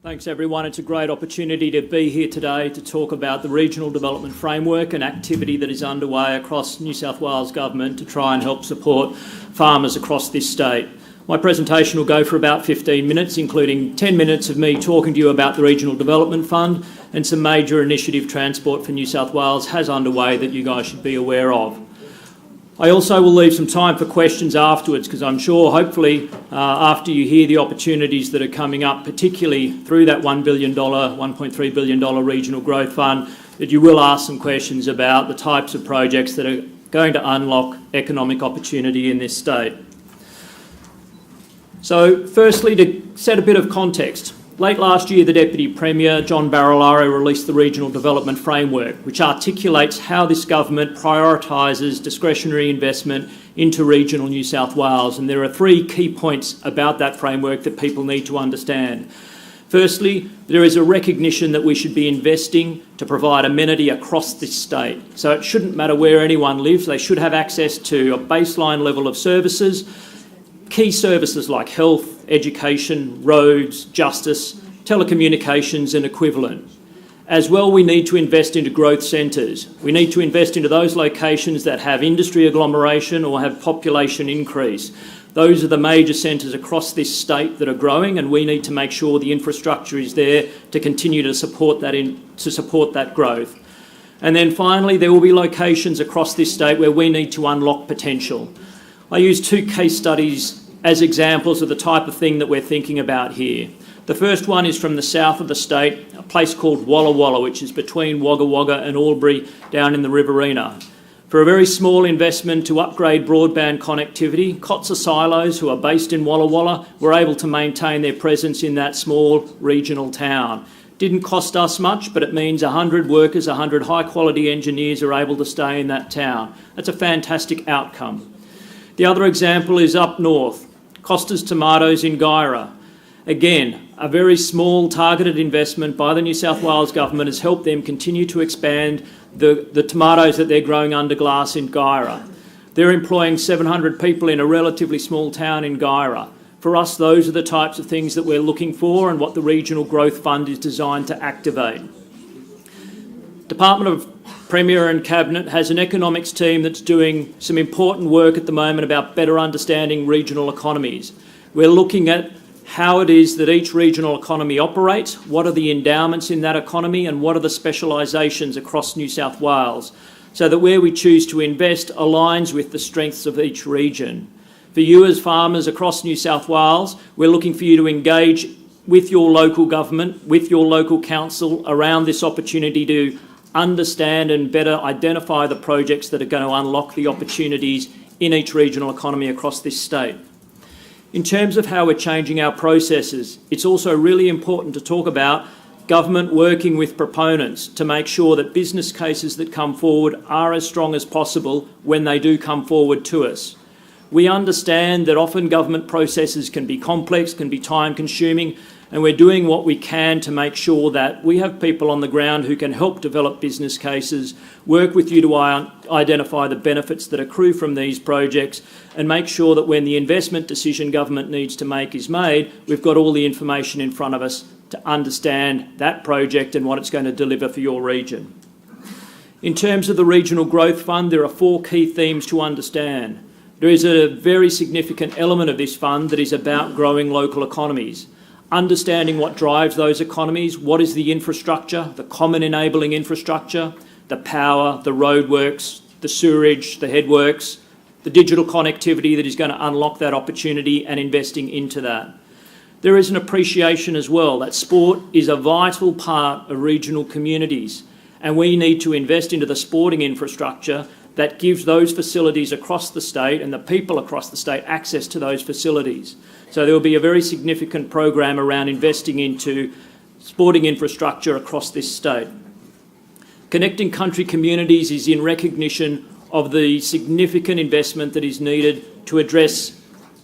Thanks everyone. It's a great opportunity to be here today to talk about the Regional Development Framework and activity that is underway across New South Wales Government to try and help support farmers across this state. My presentation will go for about 15 minutes, including 10 minutes of me talking to you about the Regional Development Fund and some major initiative Transport for New South Wales has underway that you guys should be aware of. I also will leave some time for questions afterwards because I'm sure, hopefully, after you hear the opportunities that are coming up, particularly through that $1 billion, $1.3 billion Regional Growth Fund, that you will ask some questions about the types of projects that are going to unlock economic opportunity in this state. So, firstly, to set a bit of context, late last year, the Deputy Premier, John Barilaro, released the Regional Development Framework, which articulates how this government prioritises discretionary investment into regional New South Wales. And there are three key points about that framework that people need to understand. Firstly, there is a recognition that we should be investing to provide amenity across this state. So it shouldn't matter where anyone lives, they should have access to a baseline level of services. Key services like health, education, roads, justice, telecommunications and equivalent. As well, we need to invest into growth centres. We need to invest into those locations that have industry agglomeration or have population increase. Those are the major centres across this state that are growing, and we need to make sure the infrastructure is there to continue to support that growth. And then finally, there will be locations across this state where we need to unlock potential. I use two case studies as examples of the type of thing that we're thinking about here. The first one is from the south of the state, a place called Walla Walla, which is between Wagga Wagga and Albury down in the Riverina. For a very small investment to upgrade broadband connectivity, Kotzer Silos, who are based in Walla Walla, were able to maintain their presence in that small regional town. Didn't cost us much, but it means 100 workers, 100 high-quality engineers are able to stay in that town. That's a fantastic outcome. The other example is up north, Costa's Tomatoes in Guyra. Again, a very small targeted investment by the New South Wales Government has helped them continue to expand the tomatoes that they're growing under glass in Guyra. They're employing 700 people in a relatively small town in Guyra. For us, those are the types of things that we're looking for and what the Regional Growth Fund is designed to activate. Department of Premier and Cabinet has an economics team that's doing some important work at the moment about better understanding regional economies. We're looking at how it is that each regional economy operates, what are the endowments in that economy and what are the specialisations across New South Wales, so that where we choose to invest aligns with the strengths of each region. For you as farmers across New South Wales, we're looking for you to engage with your local government, with your local council around this opportunity to understand and better identify the projects that are going to unlock the opportunities in each regional economy across this state. In terms of how we're changing our processes, it's also really important to talk about government working with proponents to make sure that business cases that come forward are as strong as possible when they do come forward to us. We understand that often government processes can be complex, can be time-consuming, and we're doing what we can to make sure that we have people on the ground who can help develop business cases, work with you to identify the benefits that accrue from these projects, and make sure that when the investment decision government needs to make is made, we've got all the information in front of us to understand that project and what it's going to deliver for your region. In terms of the Regional Growth Fund, there are four key themes to understand. There is a very significant element of this fund that is about growing local economies. Understanding what drives those economies, what is the infrastructure, the common enabling infrastructure, the power, the roadworks, the sewerage, the headworks, the digital connectivity that is going to unlock that opportunity and investing into that. There is an appreciation as well that sport is a vital part of regional communities, and we need to invest into the sporting infrastructure that gives those facilities across the state and the people across the state access to those facilities. So there will be a very significant program around investing into sporting infrastructure across this state. Connecting country communities is in recognition of the significant investment that is needed to address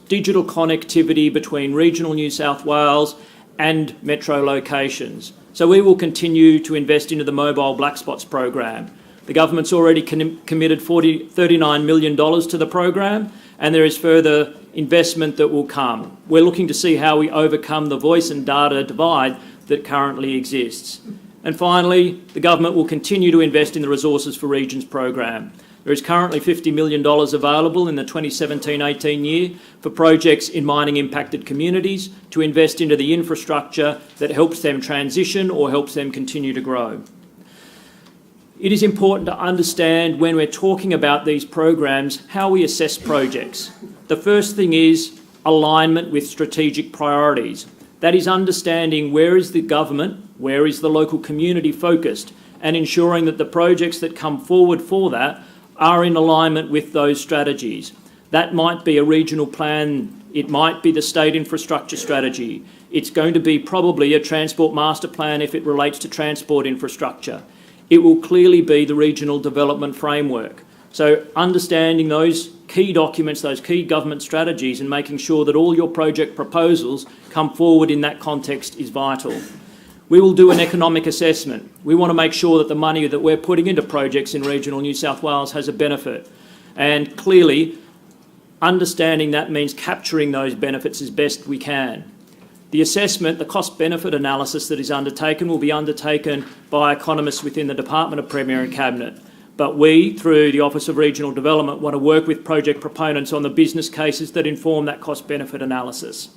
digital connectivity between regional New South Wales and metro locations. So we will continue to invest into the Mobile Black Spots program. The government's already committed $39 million to the program, and there is further investment that will come. We're looking to see how we overcome the voice and data divide that currently exists. And finally, the government will continue to invest in the Resources for Regions program. There is currently $50 million available in the 2017-18 year for projects in mining impacted communities to invest into the infrastructure that helps them transition or helps them continue to grow. It is important to understand when we're talking about these programs how we assess projects. The first thing is alignment with strategic priorities. That is understanding where is the government, where is the local community focused, and ensuring that the projects that come forward for that are in alignment with those strategies. That might be a regional plan, it might be the state infrastructure strategy, it's going to be probably a transport master plan if it relates to transport infrastructure. It will clearly be the regional development framework. So understanding those key documents, those key government strategies, and making sure that all your project proposals come forward in that context is vital. We will do an economic assessment. We want to make sure that the money that we're putting into projects in regional New South Wales has a benefit. And clearly, understanding that means capturing those benefits as best we can. The assessment, the cost-benefit analysis that is undertaken will be undertaken by economists within the Department of Premier and Cabinet. But we, through the Office of Regional Development, want to work with project proponents on the business cases that inform that cost-benefit analysis.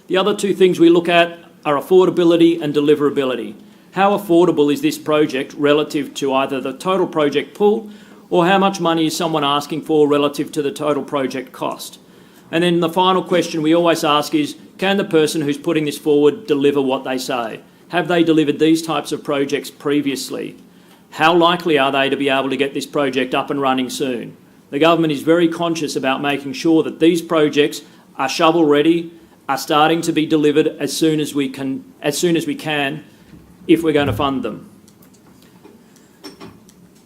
The other two things we look at are affordability and deliverability. How affordable is this project relative to either the total project pool or how much money is someone asking for relative to the total project cost? And then the final question we always ask is, can the person who's putting this forward deliver what they say? Have they delivered these types of projects previously? How likely are they to be able to get this project up and running soon? The government is very conscious about making sure that these projects are shovel ready, are starting to be delivered as soon as we can, if we're going to fund them.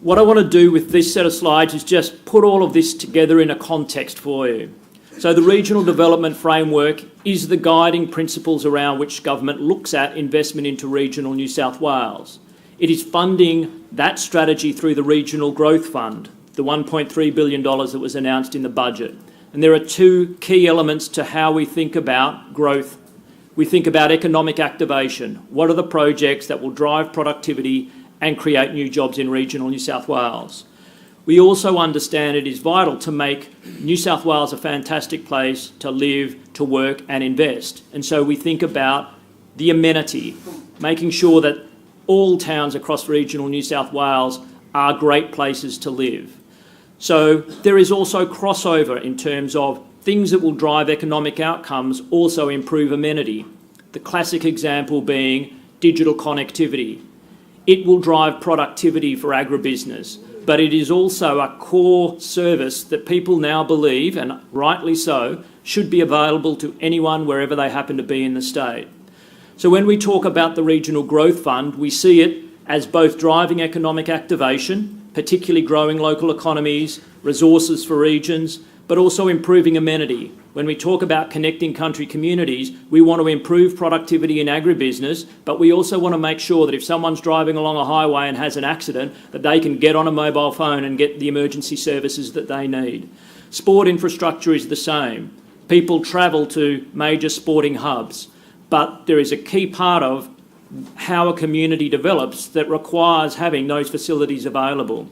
What I want to do with this set of slides is just put all of this together in a context for you. So the Regional Development Framework is the guiding principles around which government looks at investment into regional New South Wales. It is funding that strategy through the Regional Growth Fund, the $1.3 billion that was announced in the budget. And there are two key elements to how we think about growth. We think about economic activation. What are the projects that will drive productivity and create new jobs in regional New South Wales? We also understand it is vital to make New South Wales a fantastic place to live, to work and invest. And so we think about the amenity, making sure that all towns across regional New South Wales are great places to live. So there is also crossover in terms of things that will drive economic outcomes also improve amenity. The classic example being digital connectivity. It will drive productivity for agribusiness, but it is also a core service that people now believe, and rightly so, should be available to anyone wherever they happen to be in the state. So when we talk about the Regional Growth Fund, we see it as both driving economic activation, particularly growing local economies, resources for regions, but also improving amenity. When we talk about connecting country communities, we want to improve productivity in agribusiness, but we also want to make sure that if someone's driving along a highway and has an accident, that they can get on a mobile phone and get the emergency services that they need. Sport infrastructure is the same. People travel to major sporting hubs, but there is a key part of how a community develops that requires having those facilities available.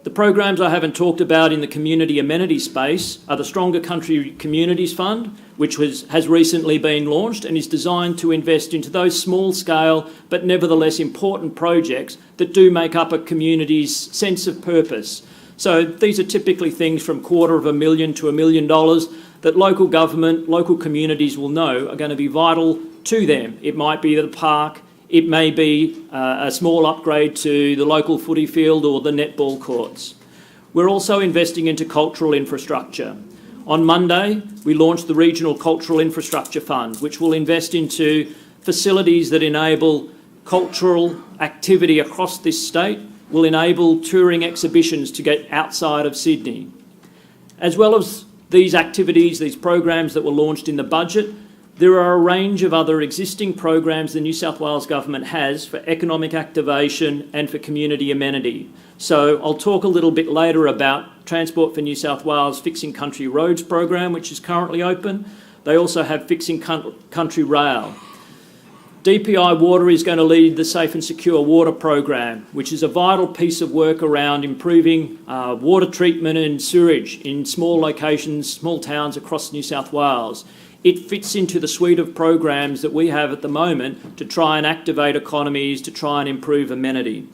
The programs I haven't talked about in the community amenity space are the Stronger Country Communities Fund, which has recently been launched and is designed to invest into those small scale but nevertheless important projects that do make up a community's sense of purpose. So these are typically things from $250,000 to $1 million that local government, local communities will know are going to be vital to them. It might be the park, it may be a small upgrade to the local footy field or the netball courts. We're also investing into cultural infrastructure. On Monday, we launched the Regional Cultural Infrastructure Fund, which will invest into facilities that enable cultural activity across this state, will enable touring exhibitions to get outside of Sydney. As well as these activities, these programs that were launched in the budget, there are a range of other existing programs the New South Wales Government has for economic activation and for community amenity. So I'll talk a little bit later about Transport for New South Wales Fixing Country Roads program, which is currently open. They also have Fixing Country Rail. DPI Water is going to lead the Safe and Secure Water program, which is a vital piece of work around improving water treatment and sewerage in small locations, small towns across New South Wales. It fits into the suite of programs that we have at the moment to try and activate economies, to try and improve amenity.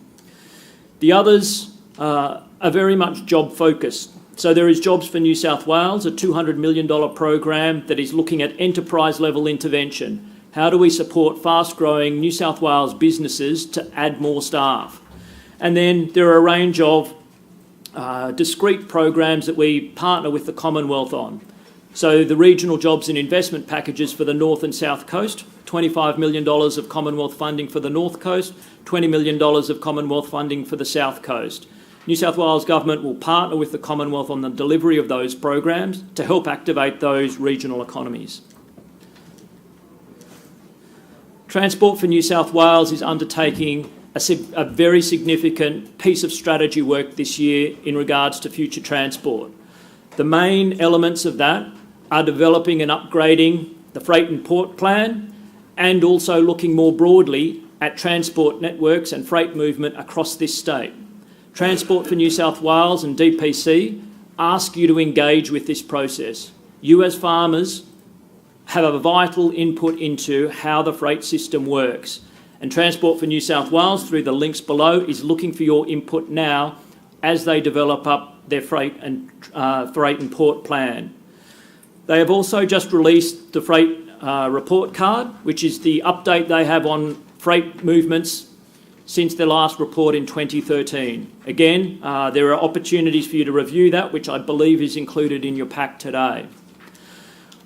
The others are very much job focused. So there is Jobs for New South Wales, a $200 million program that is looking at enterprise level intervention. How do we support fast-growing New South Wales businesses to add more staff? And then there are a range of discrete programs that we partner with the Commonwealth on. So the regional jobs and investment packages for the North and South Coast, $25 million of Commonwealth funding for the North Coast, $20 million of Commonwealth funding for the South Coast. New South Wales Government will partner with the Commonwealth on the delivery of those programs to help activate those regional economies. Transport for New South Wales is undertaking a very significant piece of strategy work this year in regards to future transport. The main elements of that are developing and upgrading the freight and port plan and also looking more broadly at transport networks and freight movement across this state. Transport for New South Wales and DPC ask you to engage with this process. You as farmers have a vital input into how the freight system works. And Transport for New South Wales, through the links below, is looking for your input now as they develop up their freight and port plan. They have also just released the freight report card, which is the update they have on freight movements since their last report in 2013. Again, there are opportunities for you to review that, which I believe is included in your pack today.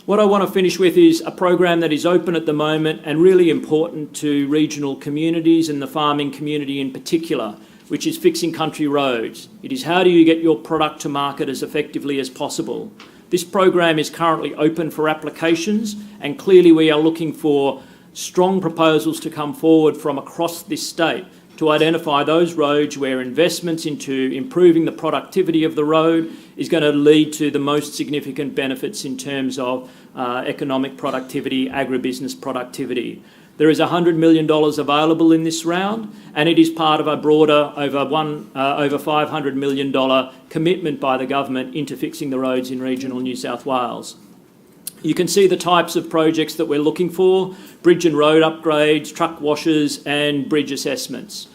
What I want to finish with is a program that is open at the moment and really important to regional communities and the farming community in particular, which is fixing country roads. It is how do you get your product to market as effectively as possible. This program is currently open for applications, and clearly we are looking for strong proposals to come forward from across this state to identify those roads where investments into improving the productivity of the road is going to lead to the most significant benefits in terms of economic productivity, agribusiness productivity. There is $100 million available in this round, and it is part of a broader over $500 million commitment by the government into fixing the roads in regional New South Wales. You can see the types of projects that we're looking for: bridge and road upgrades, truck washers and bridge assessments.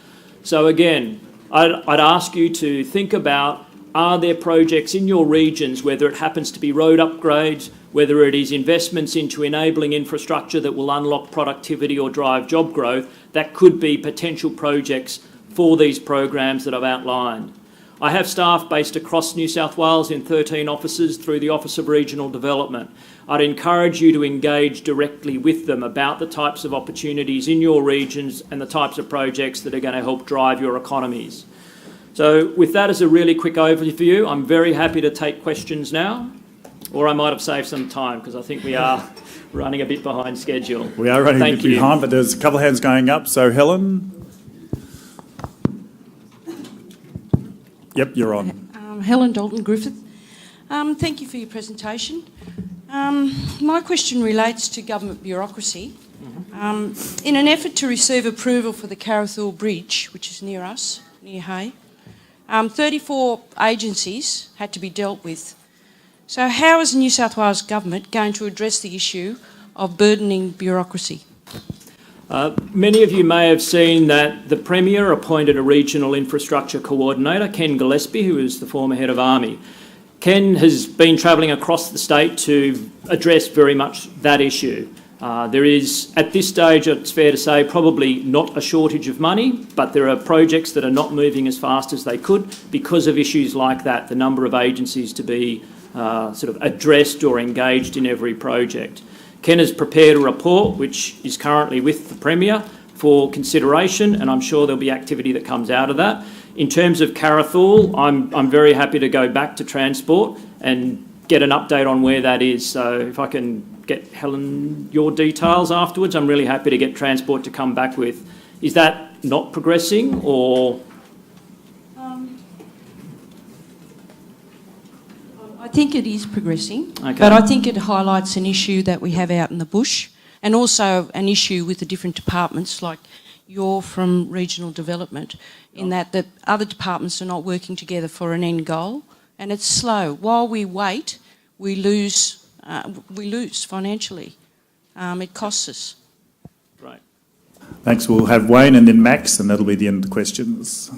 So again, I'd ask you to think about, are there projects in your regions, whether it happens to be road upgrades, whether it is investments into enabling infrastructure that will unlock productivity or drive job growth, that could be potential projects for these programs that I've outlined. I have staff based across New South Wales in 13 offices through the Office of Regional Development. I'd encourage you to engage directly with them about the types of opportunities in your regions and the types of projects that are going to help drive your economies. So with that as a really quick overview, I'm very happy to take questions now, or I might have saved some time because I think we are running a bit behind schedule. We are running a bit behind, but there's a couple of hands going up. So Helen? Yep, you're on. Helen Dalton-Griffith. Thank you for your presentation. My question relates to government bureaucracy. In an effort to receive approval for the Carrathul Bridge, which is near us, near Hay, 34 agencies had to be dealt with. So how is the New South Wales Government going to address the issue of burdening bureaucracy? Many of you may have seen that the Premier appointed a regional infrastructure coordinator, Ken Gillespie, who is the former head of Army. Ken has been travelling across the state to address very much that issue. There is, at this stage, it's fair to say, probably not a shortage of money, but there are projects that are not moving as fast as they could because of issues like that, the number of agencies to be sort of addressed or engaged in every project. Ken has prepared a report which is currently with the Premier for consideration, and I'm sure there'll be activity that comes out of that. In terms of Carrathul, I'm very happy to go back to Transport and get an update on where that is. So if I can get Helen your details afterwards, I'm really happy to get Transport to come back with. Is that not progressing or...? I think it is progressing, okay. But I think it highlights an issue that we have out in the bush. and also an issue with the different departments, like you're from regional development, in that the other departments are not working together for an end goal, and it's slow. While we wait, we lose financially. It costs us. Right. Thanks. We'll have Wayne and then Max, and that'll be the end of the questions.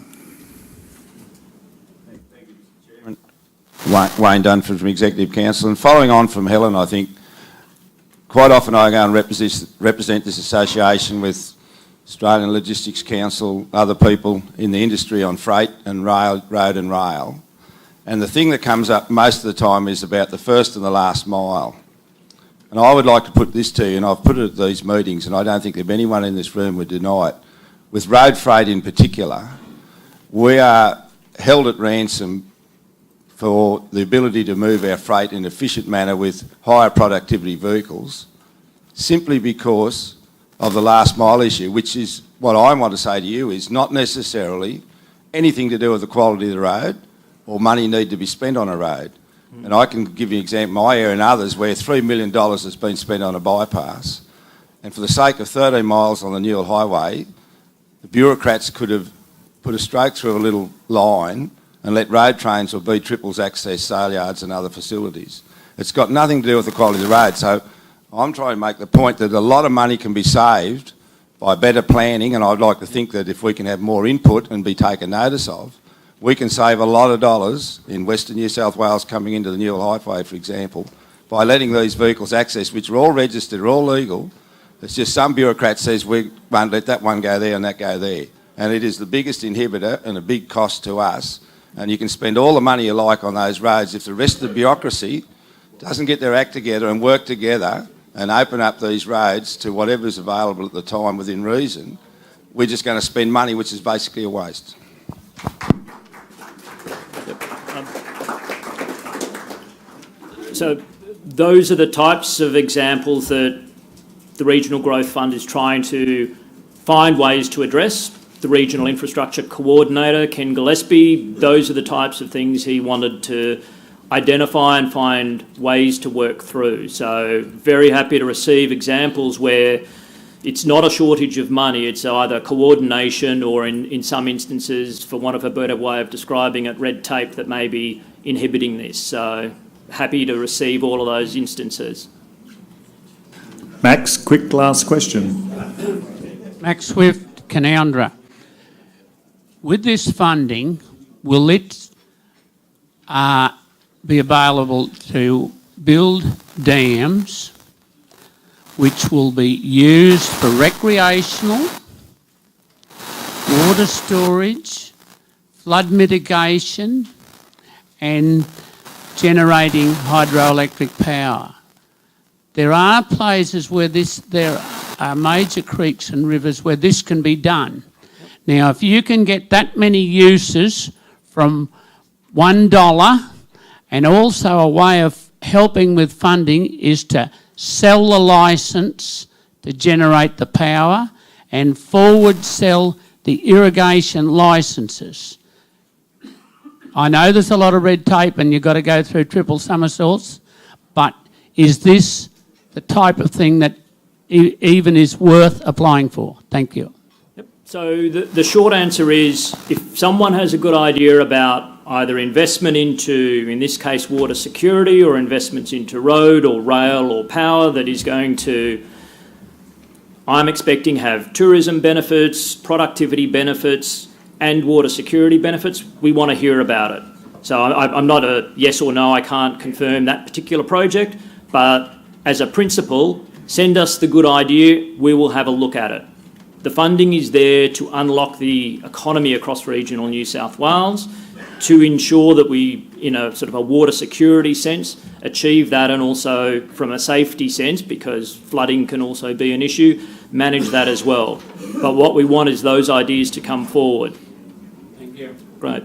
Wayne Dunford from Executive Council. And following on from Helen, I think quite often I go and represent this association with Australian Logistics Council, other people in the industry on freight and rail, road and rail. And the thing that comes up most of the time is about the first and the last mile. And I would like to put this to you, and I've put it at these meetings, and I don't think that anyone in this room would deny it. With road freight in particular, we are held at ransom for the ability to move our freight in an efficient manner with higher productivity vehicles, simply because of the last mile issue, which is what I want to say to you is not necessarily anything to do with the quality of the road or money need to be spent on a road. And I can give you an example, my area and others, where $3 million has been spent on a bypass, and for the sake of 13 miles on the Newell Highway, the bureaucrats could have put a stroke through a little line and let road trains or B-triples access sale yards and other facilities. It's got nothing to do with the quality of the road. So I'm trying to make the point that a lot of money can be saved by better planning, and I'd like to think that if we can have more input and be taken notice of, we can save a lot of dollars in Western New South Wales coming into the Newell Highway, for example, by letting these vehicles access, which are all registered, are all legal. It's just some bureaucrat says we won't let that one go there and that go there. And it is the biggest inhibitor and a big cost to us. And you can spend all the money you like on those roads. If the rest of the bureaucracy doesn't get their act together and work together and open up these roads to whatever's available at the time within reason, we're just going to spend money, which is basically a waste. So those are the types of examples that the Regional Growth Fund is trying to find ways to address. The Regional Infrastructure Coordinator, Ken Gillespie, those are the types of things he wanted to identify and find ways to work through. So very happy to receive examples where it's not a shortage of money, it's either coordination or in some instances, for want of a better way of describing it, red tape that may be inhibiting this. So happy to receive all of those instances. Max, quick last question. Max Swift, Canowindra. With this funding, will it be available to build dams which will be used for recreational, water storage, flood mitigation and generating hydroelectric power? There are places where there are major creeks and rivers where this can be done. Now, if you can get that many uses from $1, and also a way of helping with funding is to sell the licence to generate the power and forward sell the irrigation licences. I know there's a lot of red tape and you've got to go through triple somersaults, but is this the type of thing that even is worth applying for? Thank you. Yep. So the short answer is, if someone has a good idea about either investment into, in this case, water security, or investments into road or rail or power that is going to, I'm expecting, have tourism benefits, productivity benefits and water security benefits, we want to hear about it. So I'm not a yes or no, I can't confirm that particular project, but as a principle, send us the good idea, we will have a look at it. The funding is there to unlock the economy across regional New South Wales, to ensure that we, in a sort of a water security sense, achieve that, and also from a safety sense, because flooding can also be an issue, manage that as well. But what we want is those ideas to come forward. Thank you. Great.